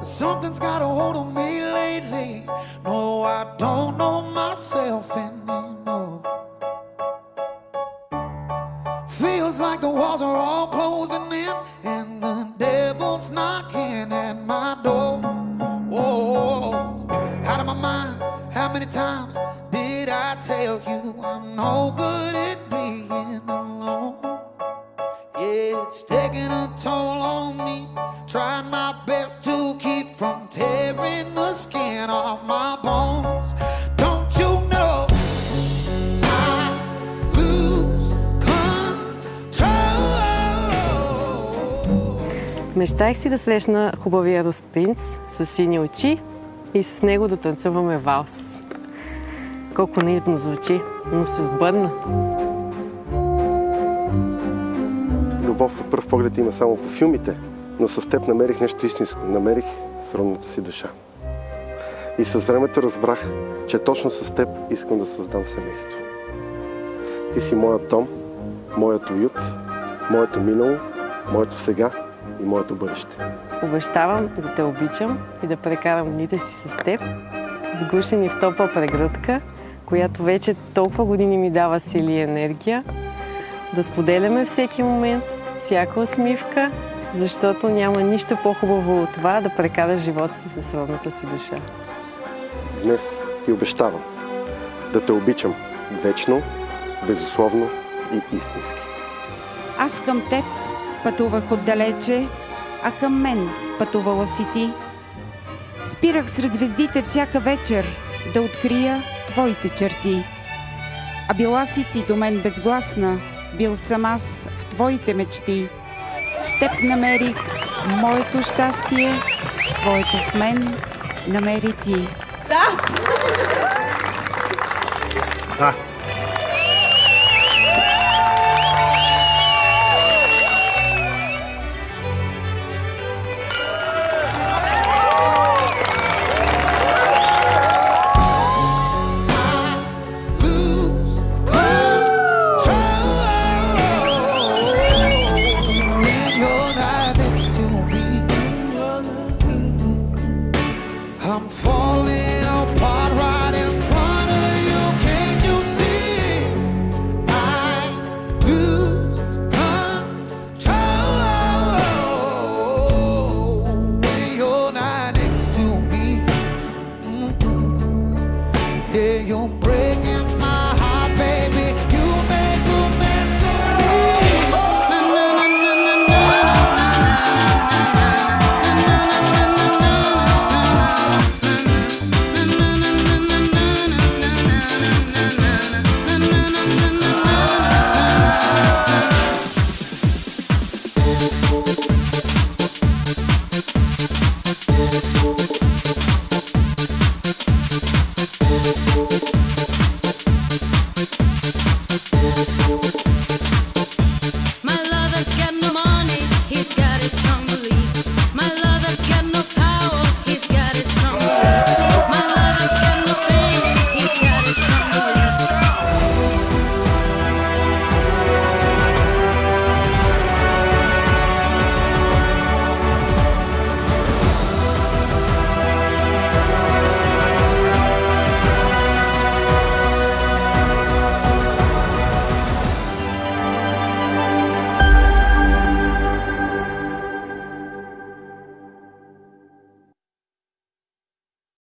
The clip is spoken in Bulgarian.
Something's got a hold on me lately. No, I don't know myself anymore. Feels like the walls are all closing in, and the devil's knocking at my door. Oh, out of my mind. How many times did I tell you I'm no good at being alone? Yeah, it's taking a toll on me. Trying my best to keep from tearing the skin off my bones. Don't you know I lose control? Мечтаех си да срещна хубавия рус принц с сини очи и с него да танцуваме валс. Колко наивно звучи, но се сбъдна. Любов от пръв поглед има само по филмите, но с теб намерих нещо истинско. Намерих сродната си душа. И с времето разбрах, че точно с теб искам да създам семейство. Ти си моят дом, моят уют, моето минало, моето сега и моето бъдеще. Обещавам да те обичам и да прекарам дните си с теб, сгушени в топла прегръдка, която вече толкова години ми дава сили и енергия, да споделяме всеки момент, всяка усмивка, защото няма нищо по-хубаво от това да прекараш живота си с родната си душа. Днес ти обещавам да те обичам вечно, безусловно и истински. Аз към теб пътувах отдалече, а към мен пътувала си ти. Спирах сред звездите всяка вечер да открия твоите черти. А била си ти до мен безгласна, бил съм аз в твоите мечти. В теб намерих моето щастие, своето в мен намери ти. Да! Да! I'm falling apart right in front of you. Can't you see? I lose control when you're not next to me. Yeah, you're breaking my heart, baby. You make a mess of me.